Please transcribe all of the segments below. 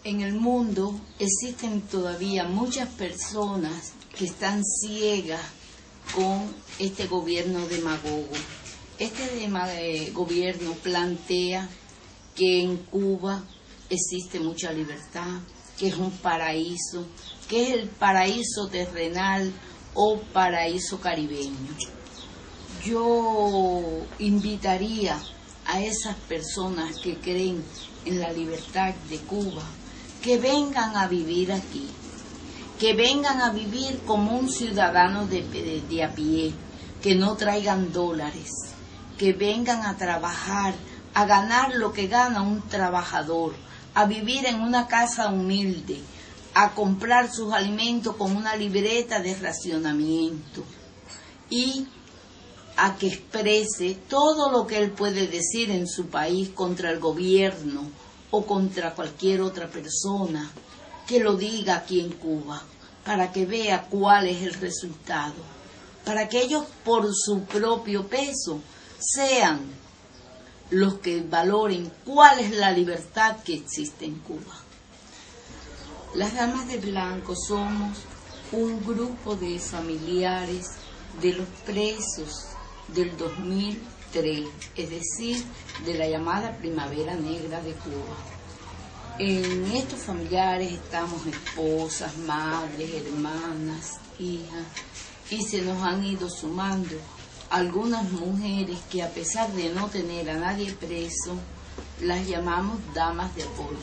En el mundo existen todavía muchas personas que están ciegas con este gobierno demagogo. Este gobierno plantea que en Cuba existe mucha libertad, que es un paraíso, que es el paraíso terrenal o paraíso caribeño. Yo invitaría a esas personas que creen en la libertad de Cuba, que vengan a vivir aquí, que vengan a vivir como un ciudadano de a pie, que no traigan dólares, que vengan a trabajar, a ganar lo que gana un trabajador, a vivir en una casa humilde, a comprar sus alimentos con una libreta de racionamiento y a que exprese todo lo que él puede decir en su país contra el gobierno o contra cualquier otra persona, que lo diga aquí en Cuba, para que vea cuál es el resultado, para que ellos por su propio peso sean los que valoren cuál es la libertad que existe en Cuba. Las Damas de Blanco somos un grupo de familiares de los presos del 2003, es decir, de la llamada Primavera Negra de Cuba. En estos familiares estamos esposas, madres, hermanas, hijas, y se nos han ido sumando algunas mujeres que, a pesar de no tener a nadie preso, las llamamos damas de apoyo,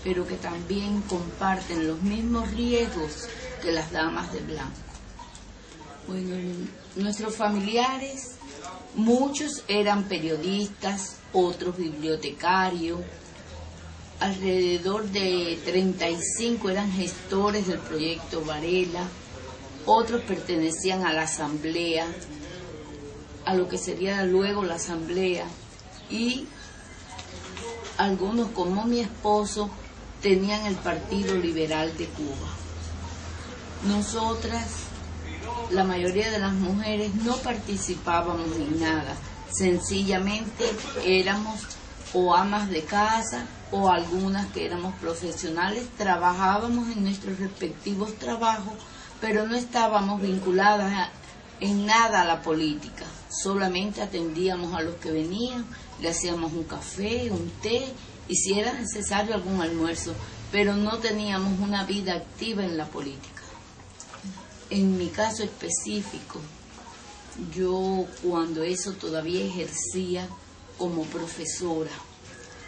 pero que también comparten los mismos riesgos que las damas de blanco. Bueno, nuestros familiares, muchos eran periodistas, otros bibliotecarios, alrededor de 35 eran gestores del proyecto Varela, otros pertenecían a la asamblea, a lo que sería luego la asamblea, y algunos, como mi esposo, tenían el Partido Liberal de Cuba. Nosotras, la mayoría de las mujeres, no participábamos en nada, sencillamente éramos o amas de casa o algunas que éramos profesionales, trabajábamos en nuestros respectivos trabajos, pero no estábamos vinculadas en nada a la política, solamente atendíamos a los que venían, le hacíamos un café, un té, y si era necesario algún almuerzo, pero no teníamos una vida activa en la política. En mi caso específico, yo cuando eso todavía ejercía como profesora,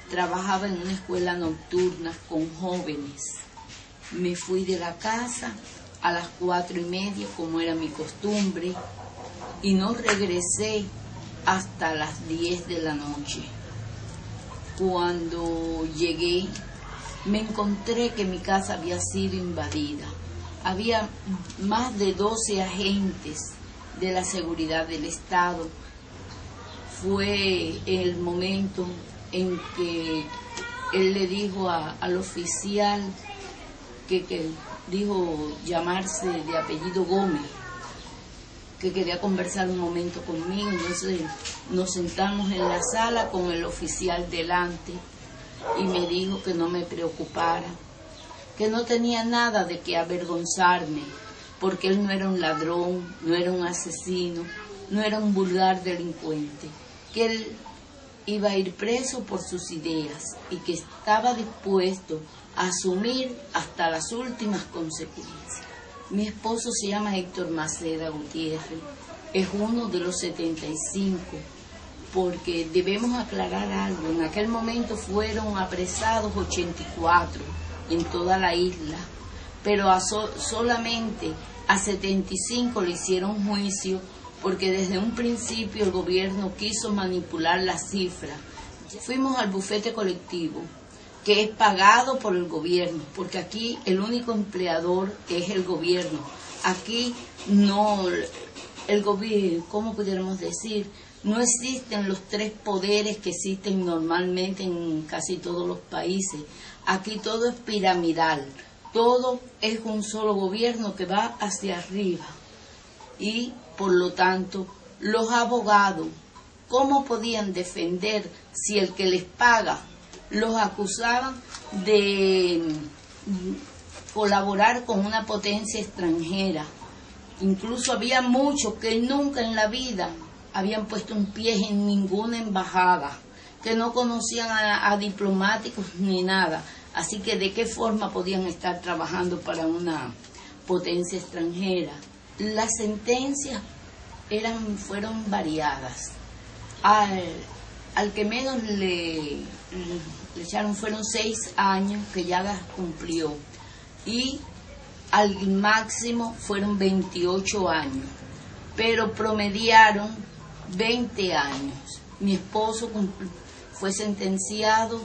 trabajaba en una escuela nocturna con jóvenes. Me fui de la casa a las 4:30, como era mi costumbre, y no regresé hasta las 10 de la noche. Cuando llegué, me encontré que mi casa había sido invadida. Había más de 12 agentes de la seguridad del Estado. Fue el momento en que él le dijo al oficial que dijo llamarse de apellido Gómez, que quería conversar un momento conmigo. Entonces nos sentamos en la sala con el oficial delante y me dijo que no me preocupara, que no tenía nada de qué avergonzarme, porque él no era un ladrón, no era un asesino, no era un vulgar delincuente, que él iba a ir preso por sus ideas y que estaba dispuesto a asumir hasta las últimas consecuencias. Mi esposo se llama Héctor Maceda Gutiérrez, es uno de los 75, porque debemos aclarar algo. En aquel momento fueron apresados 84 en toda la isla, pero solamente a 75 le hicieron juicio, porque desde un principio el gobierno quiso manipular las cifras. Fuimos al bufete colectivo, que es pagado por el gobierno, porque aquí el único empleador es el gobierno. Aquí no, el gobierno, ¿cómo pudiéramos decir? No existen los tres poderes que existen normalmente en casi todos los países. Aquí todo es piramidal, todo es un solo gobierno que va hacia arriba. Y, por lo tanto, los abogados, ¿cómo podían defender si el que les paga los acusaban de colaborar con una potencia extranjera. Incluso había muchos que nunca en la vida habían puesto un pie en ninguna embajada, que no conocían a diplomáticos ni nada. Así que ¿de qué forma podían estar trabajando para una potencia extranjera? Las sentencias fueron variadas. Al que menos le echaron fueron 6 años, que ya las cumplió, y al máximo fueron 28 años, pero promediaron 20 años. Mi esposo fue sentenciado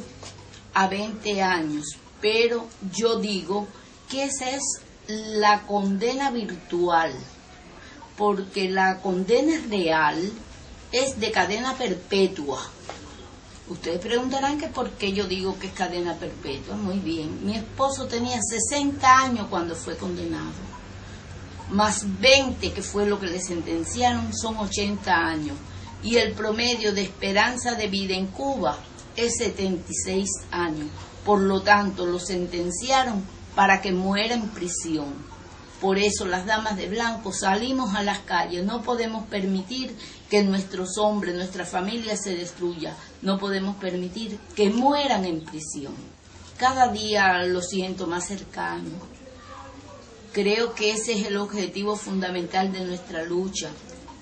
a 20 años, pero yo digo que esa es la condena virtual, porque la condena real es de cadena perpetua. Ustedes preguntarán que por qué yo digo que es cadena perpetua. Muy bien, mi esposo tenía 60 años cuando fue condenado, más 20 que fue lo que le sentenciaron, son 80 años. Y el promedio de esperanza de vida en Cuba es 76 años. Por lo tanto, lo sentenciaron para que muera en prisión. Por eso las damas de blanco salimos a las calles. No podemos permitir que nuestros hombres, nuestra familia se destruya. No podemos permitir que mueran en prisión. Cada día lo siento más cercano. Creo que ese es el objetivo fundamental de nuestra lucha,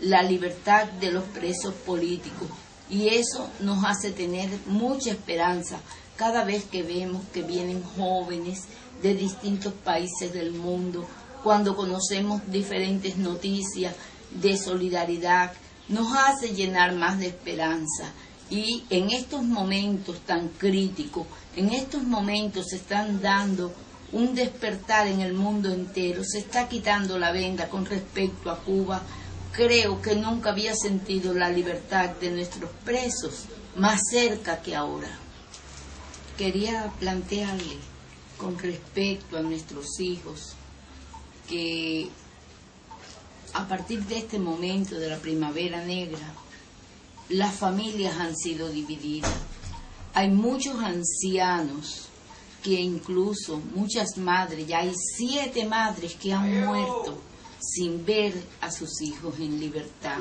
la libertad de los presos políticos. Y eso nos hace tener mucha esperanza cada vez que vemos que vienen jóvenes de distintos países del mundo. Cuando conocemos diferentes noticias de solidaridad, nos hace llenar más de esperanza. Y en estos momentos tan críticos, en estos momentos se están dando un despertar en el mundo entero, se está quitando la venda con respecto a Cuba. Creo que nunca había sentido la libertad de nuestros presos más cerca que ahora. Quería plantearle con respecto a nuestros hijos que a partir de este momento de la primavera negra, las familias han sido divididas. Hay muchos ancianos que incluso muchas madres, ya hay 7 madres que han muerto sin ver a sus hijos en libertad.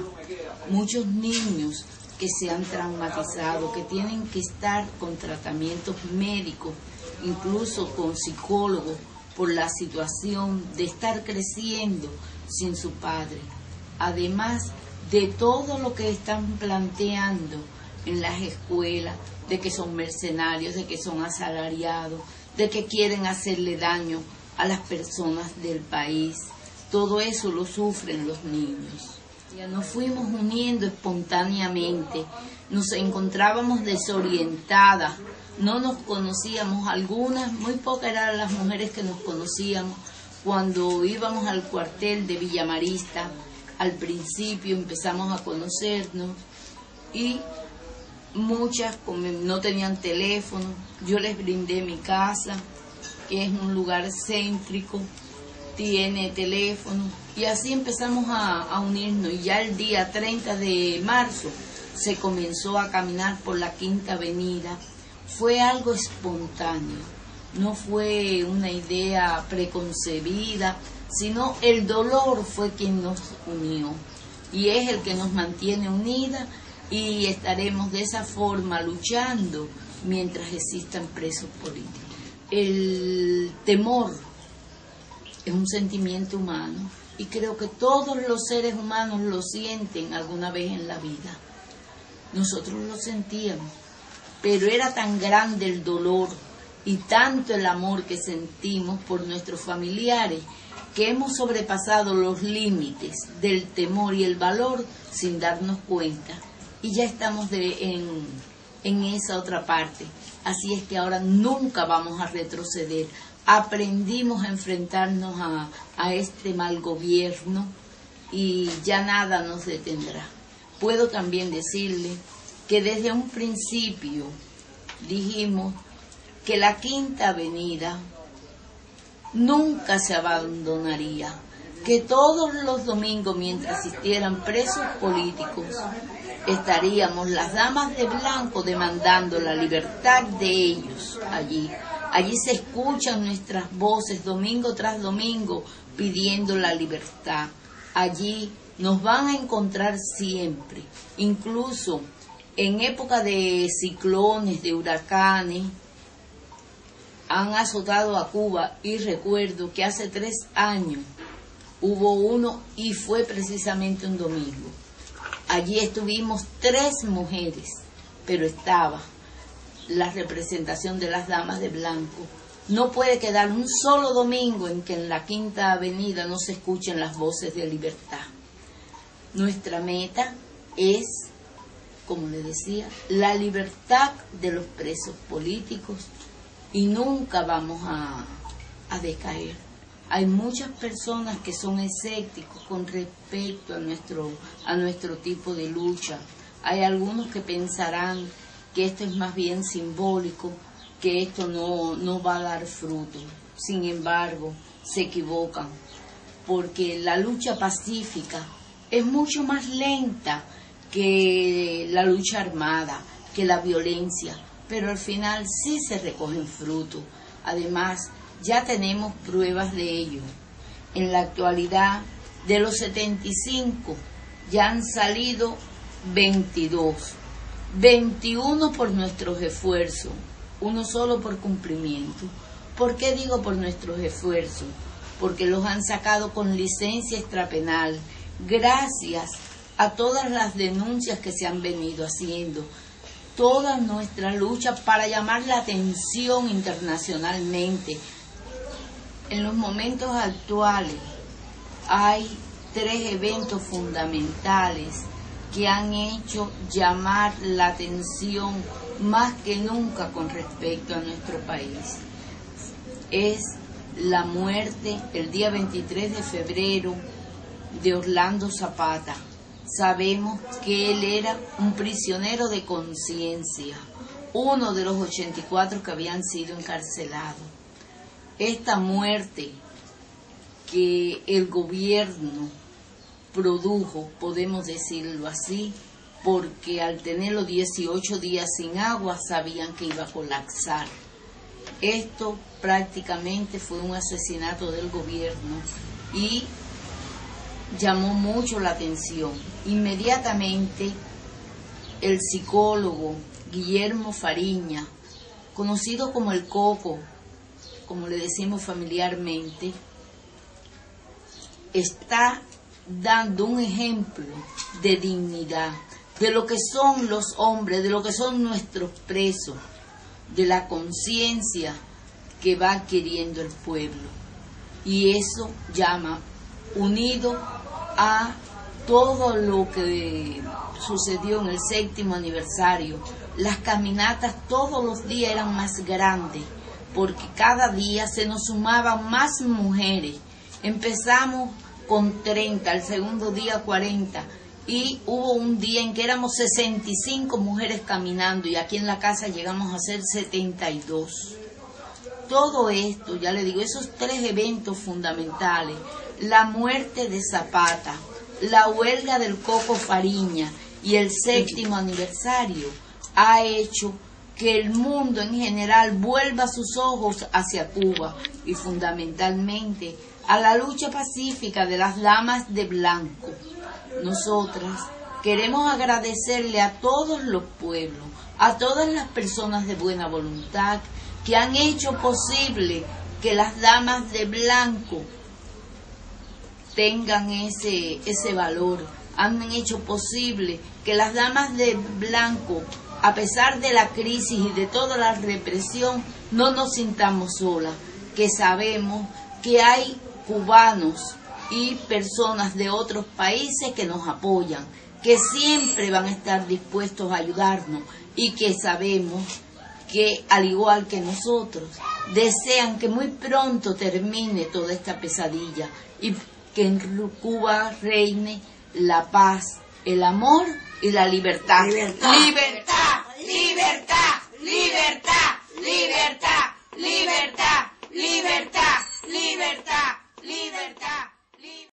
Muchos niños que se han traumatizado, que tienen que estar con tratamientos médicos, incluso con psicólogos, por la situación de estar creciendo sin su padre. Además de todo lo que están planteando en las escuelas, de que son mercenarios, de que son asalariados, de que quieren hacerle daño a las personas del país. Todo eso lo sufren los niños. Ya nos fuimos uniendo espontáneamente, nos encontrábamos desorientadas, no nos conocíamos, algunas, muy pocas eran las mujeres que nos conocíamos. Cuando íbamos al cuartel de Villamarista, al principio empezamos a conocernos y muchas no tenían teléfono. Yo les brindé mi casa, que es un lugar céntrico, tiene teléfono, y así empezamos a unirnos. Y ya el día 30 de marzo se comenzó a caminar por la Quinta Avenida. Fue algo espontáneo, no fue una idea preconcebida, sino el dolor fue quien nos unió y es el que nos mantiene unidas, y estaremos de esa forma luchando mientras existan presos políticos. El temor es un sentimiento humano y creo que todos los seres humanos lo sienten alguna vez en la vida. Nosotros lo sentíamos, pero era tan grande el dolor y tanto el amor que sentimos por nuestros familiares que hemos sobrepasado los límites del temor y el valor sin darnos cuenta, y ya estamos en esa otra parte. Así es que ahora nunca vamos a retroceder. Aprendimos a enfrentarnos a este mal gobierno y ya nada nos detendrá. Puedo también decirle que desde un principio dijimos que la Quinta Avenida nunca se abandonaría, que todos los domingos, mientras existieran presos políticos, estaríamos las damas de blanco demandando la libertad de ellos allí. Allí se escuchan nuestras voces domingo tras domingo pidiendo la libertad. Allí nos van a encontrar siempre, incluso en época de ciclones, de huracanes, han azotado a Cuba, y recuerdo que hace 3 años hubo uno y fue precisamente un domingo. Allí estuvimos 3 mujeres, pero estaba la representación de las damas de blanco. No puede quedar un solo domingo en que en la Quinta Avenida no se escuchen las voces de libertad. Nuestra meta es, como le decía, la libertad de los presos políticos, y nunca vamos a decaer. Hay muchas personas que son escépticos con respecto a nuestro tipo de lucha. Hay algunos que pensarán que esto es más bien simbólico, que esto no va a dar fruto. Sin embargo, se equivocan, porque la lucha pacífica es mucho más lenta que la lucha armada, que la violencia, pero al final sí se recogen frutos. Además, ya tenemos pruebas de ello. En la actualidad, de los 75, ya han salido 22, 21 por nuestros esfuerzos, uno solo por cumplimiento. ¿Por qué digo por nuestros esfuerzos? Porque los han sacado con licencia extrapenal, gracias a todas las denuncias que se han venido haciendo, toda nuestra lucha para llamar la atención internacionalmente. En los momentos actuales hay 3 eventos fundamentales que han hecho llamar la atención más que nunca con respecto a nuestro país. Es la muerte el día 23 de febrero de Orlando Zapata. Sabemos que él era un prisionero de conciencia, uno de los 84 que habían sido encarcelados. Esta muerte que el gobierno produjo, podemos decirlo así, porque al tener los 18 días sin agua sabían que iba a colapsar. Esto prácticamente fue un asesinato del gobierno y llamó mucho la atención. Inmediatamente el psicólogo Guillermo Fariña, conocido como el Coco, como le decimos familiarmente, está dando un ejemplo de dignidad, de lo que son los hombres, de lo que son nuestros presos, de la conciencia que va adquiriendo el pueblo. Y eso llama, unido a todo lo que sucedió en el 7º aniversario, las caminatas todos los días eran más grandes, porque cada día se nos sumaban más mujeres. Empezamos con 30, al segundo día 40, y hubo un día en que éramos 65 mujeres caminando, y aquí en la casa llegamos a ser 72. Todo esto, ya le digo, esos 3 eventos fundamentales, la muerte de Zapata, la huelga del Coco Fariña y el 7º aniversario, ha hecho que el mundo en general vuelva sus ojos hacia Cuba, y fundamentalmente a la lucha pacífica de las damas de blanco. Nosotras queremos agradecerle a todos los pueblos, a todas las personas de buena voluntad que han hecho posible que las damas de blanco tengan ese valor. Han hecho posible que las damas de blanco, a pesar de la crisis y de toda la represión, no nos sintamos solas, que sabemos que hay cubanos y personas de otros países que nos apoyan, que siempre van a estar dispuestos a ayudarnos, y que sabemos que, al igual que nosotros, desean que muy pronto termine toda esta pesadilla y que en Cuba reine la paz, el amor y la libertad. ¡Libertad! ¡Libertad! ¡Libertad! ¡Libertad! ¡Libertad! ¡Libertad! ¡Libertad! ¡Libertad! ¡Libertad!